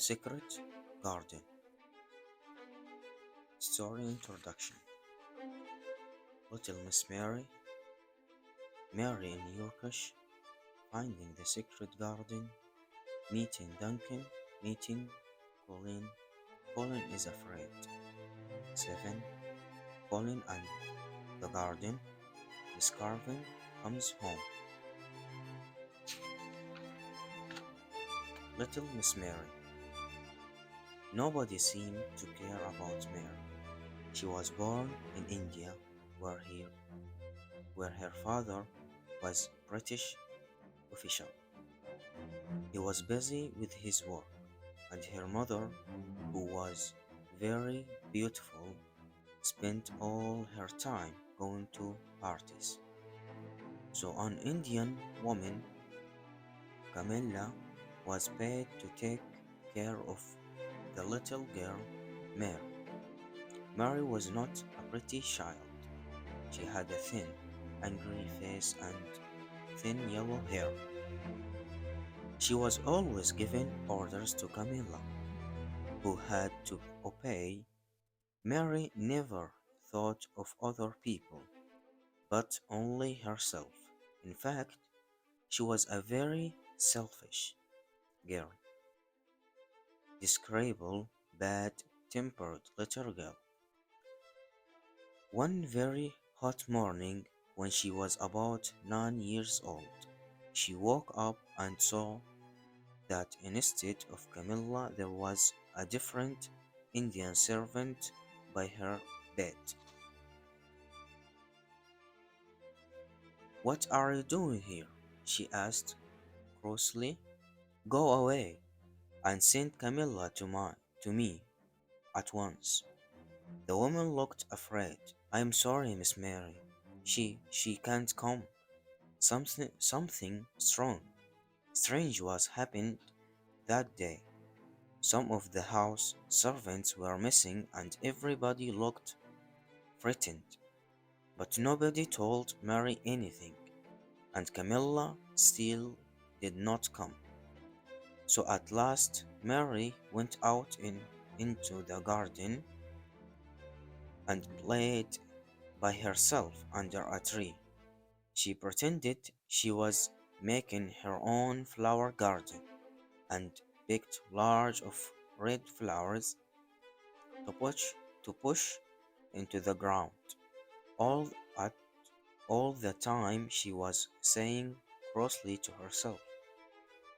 Secret Garden. Story Introduction. Little Miss Mary. Mary in Yorkshire, finding the secret garden, meeting Duncan, meeting Colin. Colin is afraid. 7. Colin and the garden. Miss Carvin comes home. Little Miss Mary. Nobody seemed to care about Mary. She was born in India, where, he, where her father was British official. He was busy with his work, and her mother, who was very beautiful, spent all her time going to parties. So an Indian woman, Camilla, was paid to take care of the little girl, Mary. Mary was not a pretty child. She had a thin, angry face and thin yellow hair. She was always giving orders to Camilla, who had to obey. Mary never thought of other people, but only herself. In fact, she was a very selfish girl, disagreeable, bad-tempered little girl. One very hot morning, when she was about 9 years old, she woke up and saw that instead of Camilla there was a different Indian servant by her bed. "What are you doing here?" she asked crossly. "Go away, and send Camilla to me at once." The woman looked afraid. "I'm sorry, Miss Mary. She can't come. Something strange was happened that day. Some of the house servants were missing and everybody looked frightened. But nobody told Mary anything, and Camilla still did not come. So at last Mary went out into the garden and played by herself under a tree. She pretended she was making her own flower garden and picked large of red flowers to push into the ground. All at all the time she was saying crossly to herself,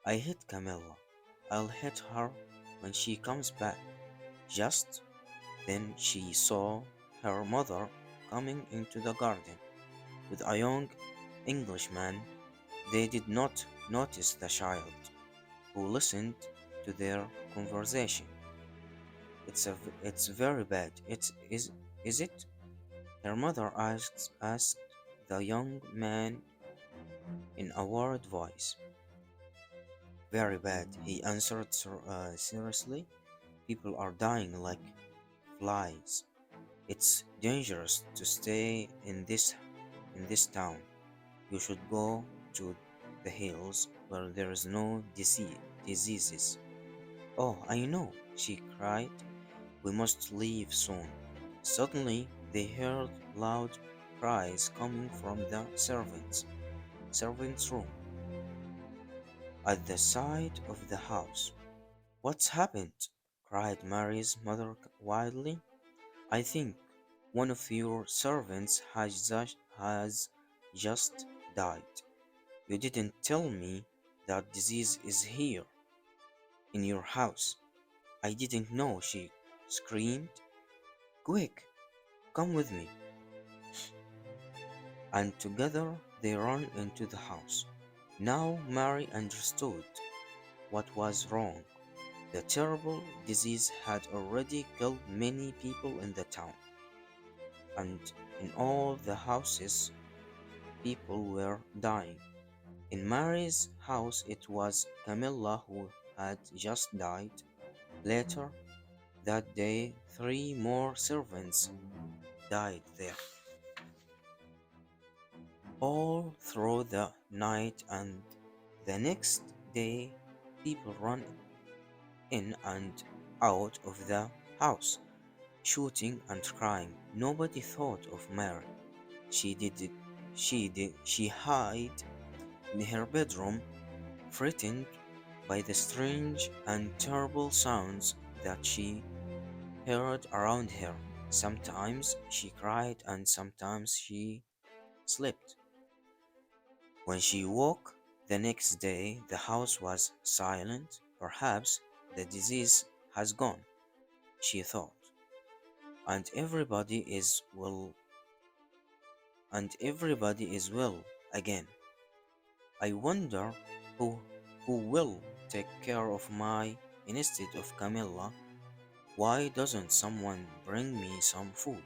"I hate Camilla. I'll hate her when she comes back." Just then she saw her mother coming into the garden with a young Englishman. They did not notice the child, who listened to their conversation. It's very bad. Is it?" her mother asked the young man in a worried voice. "Very bad," he answered seriously. "People are dying like flies. It's dangerous to stay in this town. You should go to the hills where there is no diseases." "Oh, I know," she cried. "We must leave soon." Suddenly they heard loud cries coming from the servants' room at the side of the house. "What's happened?" cried Mary's mother wildly. "I think one of your servants has just died. You didn't tell me that disease is here in your house." "I didn't know," she screamed. "Quick, come with me." And together they ran into the house. Now Mary understood what was wrong. The terrible disease had already killed many people in the town, and in all the houses people were dying. In Mary's house it was Camilla who had just died. Later that day, 3 more servants died there. All through the night and the next day, people ran in and out of the house, shooting and crying. Nobody thought of Mary. She did it. She hid in her bedroom, frightened by the strange and terrible sounds that she heard around her. Sometimes she cried and sometimes she slept. When she woke the next day, the house was silent. Perhaps the disease has gone, she thought, and everybody is well again. I wonder who who will take care of my instead of Camilla. Why doesn't someone bring me some food?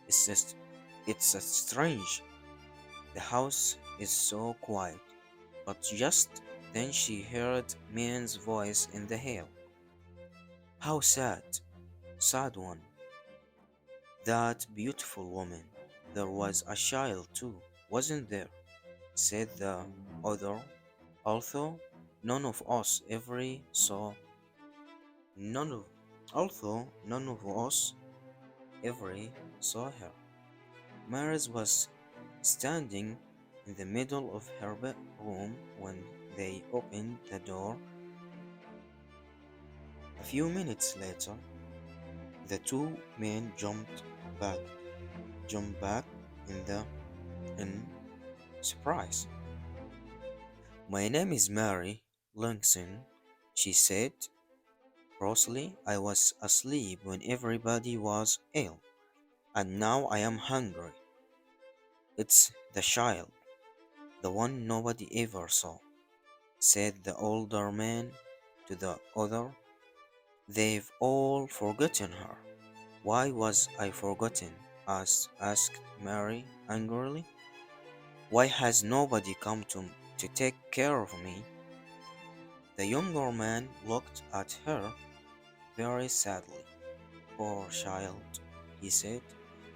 It's just it's a strange. The house is so quiet. But just then she heard man's voice in the hall. How sad, sad one. That beautiful woman. There was a child too, wasn't there? Said the other. Although none of us ever saw none of although none of us ever saw her. Maris was standing in the middle of her bedroom when they opened the door. A few minutes later, the two men back, jumped back in surprise. My name is Mary Langston, she said crossly. I was asleep when everybody was ill, and now I am hungry. It's the child, the one nobody ever saw, said the older man to the other. They've all forgotten her. Why was I forgotten? Asked Mary angrily. Why has nobody come to take care of me? The younger man looked at her very sadly. Poor child, he said.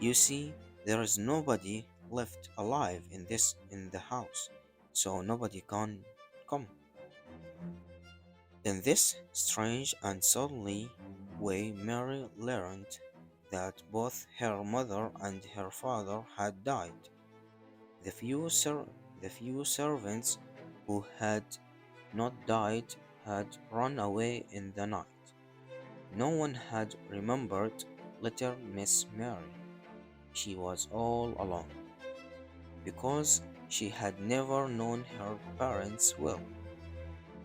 You see, there is nobody left alive in the house, so nobody can come. In this strange and suddenly way, Mary learned that both her mother and her father had died. The few, ser- the few servants who had not died had run away in the night. No one had remembered little Miss Mary. She was all alone because she had never known her parents well.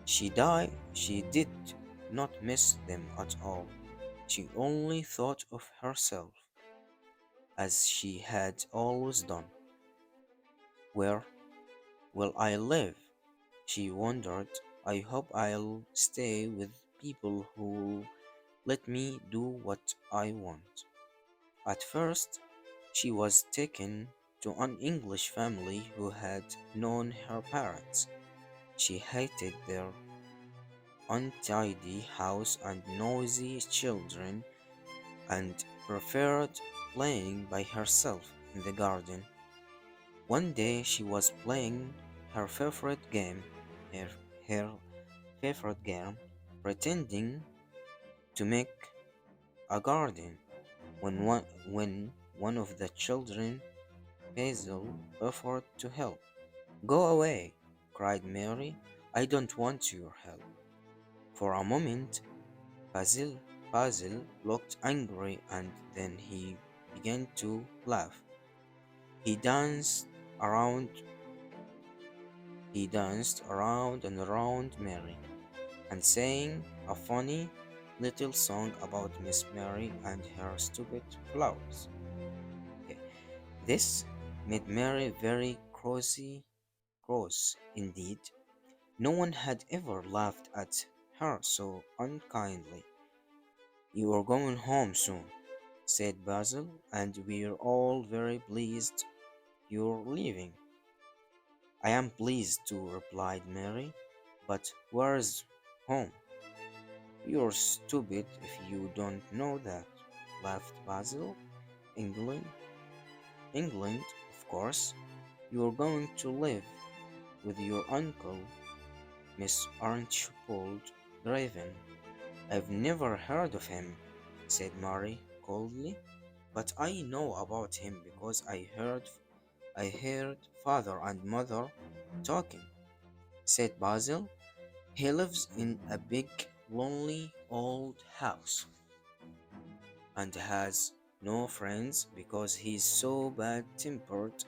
She did not miss them at all. She only thought of herself, as she had always done. Where will I live? She wondered. I hope I'll stay with people who let me do what I want. At first, she was taken to an English family who had known her parents. She hated their untidy house and noisy children and preferred playing by herself in the garden. One day she was playing her favorite game, her, her favorite game, pretending to make a garden when one of the children, Basil, offered to help. Go away, cried Mary. I don't want your help. For a moment, Basil looked angry and then he began to laugh. He danced around he danced around and around Mary and sang a funny little song about Miss Mary and her stupid flowers. Okay. This made Mary very cross indeed. No one had ever laughed at her so unkindly. You are going home soon, said Basil, and we're all very pleased you're leaving. I am pleased too, replied Mary, but where's home? You're stupid if you don't know that, laughed Basil. England, England, of course. You're going to live with your uncle, Miss Archibald Draven. I've never heard of him, said Mary coldly, but I know about him because I heard father and mother talking, said Basil. He lives in a big, lonely old house and has no friends because he's so bad tempered.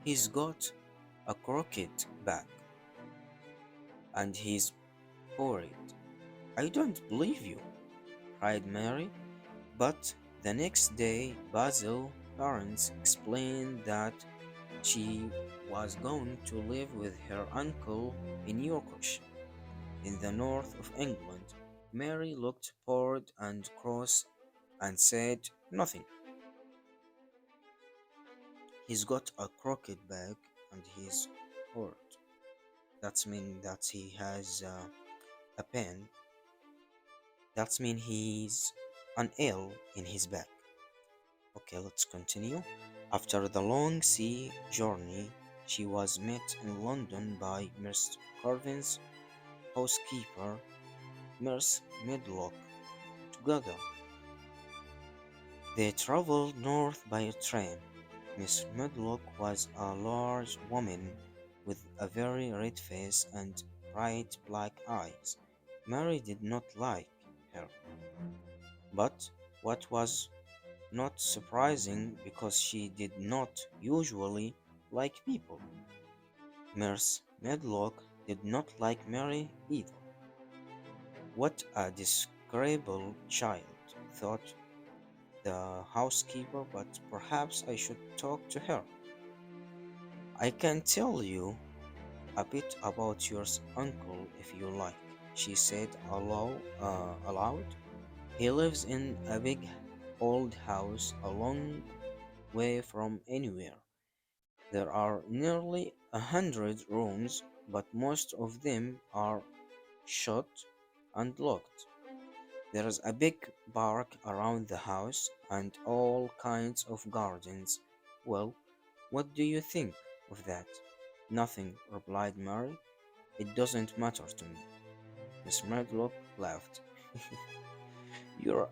He's got a crooked back and he's worried. I don't believe you, cried Mary. But the next day, Basil's parents explained that she was going to live with her uncle in Yorkshire, in the north of England. Mary looked bored and cross and said nothing. He's got a crooked back and he's hurt. That's mean that he has a pain. That's mean he's an ill in his back. Okay, let's continue. After the long sea journey, she was met in London by Mr. Carvin's housekeeper, Miss Medlock. Together, they traveled north by train. Miss Medlock was a large woman with a very red face and bright black eyes. Mary did not like her, but what was not surprising because she did not usually like people. Miss Medlock did not like Mary either. What a disagreeable child, thought the housekeeper, but perhaps I should talk to her. I can tell you a bit about your uncle if you like, she said aloud. He lives in a big old house a long way from anywhere. There are nearly 100 rooms, but most of them are shut and locked. There is a big park around the house and all kinds of gardens. Well, what do you think of that? Nothing, replied Mary. It doesn't matter to me. Miss Medlock laughed. You're,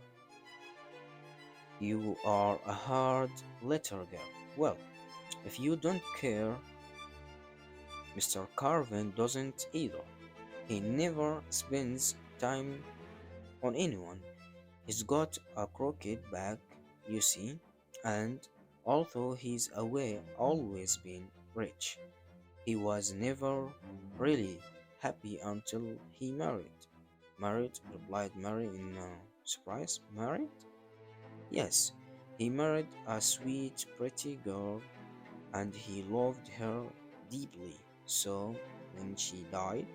you are a hard little girl. Well, if you don't care, Mr. Carvin doesn't either. He never spends time on anyone. He's got a crooked back, you see, and although he's away always been rich, he was never really happy until he married. Married, replied Mary in surprise. Married? Yes, he married a sweet, pretty girl, and he loved her deeply. So when she died,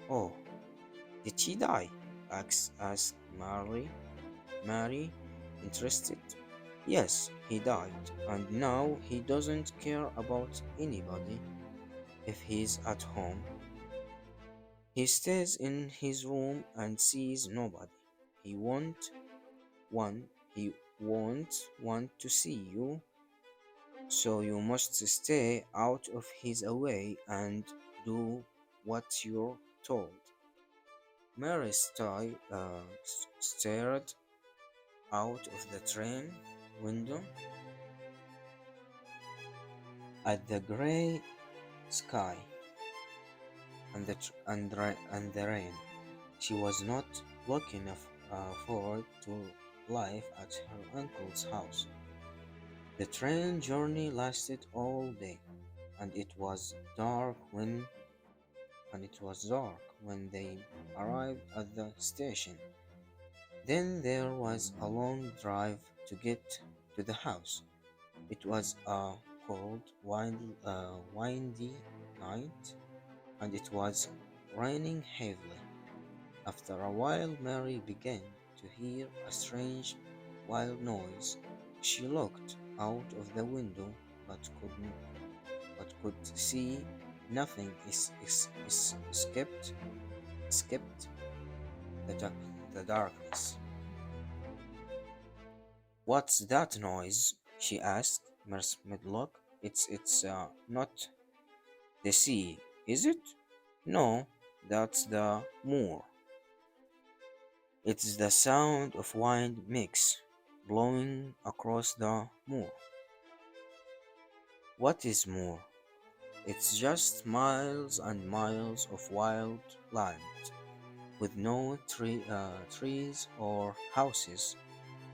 oh, did she die? asked Mary, interested. Yes, he died, and now he doesn't care about anybody if he's at home. He stays in his room and sees nobody. He won't he won't want to see you, so you must stay out of his way and do what you're told. Mary stared out of the train window at the gray sky and the rain. She was not looking forward to life at her uncle's house. The train journey lasted all day, and it was dark when they arrived at the station. Then there was a long drive to get to the house. It was a cold, windy night, and it was raining heavily. After a while, Mary began to hear a strange, wild noise. She looked out of the window, but could see nothing. Escaped the darkness. What's that noise? She asked Miss Medlock. It's not the sea, is it? No, that's the moor. It's the sound of wind mix blowing across the moor. What is moor? It's just miles and miles of wild land with no trees or houses.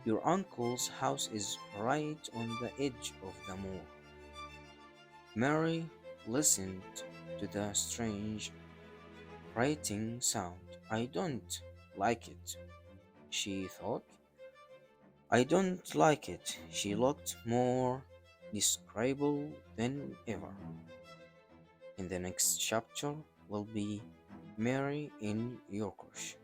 Your uncle's house is right on the edge of the moor. Mary listened to the strange, grating sound. I don't like it, she thought. I don't like it. She looked more describable than ever. In the next chapter will be Mary in Yorkshire.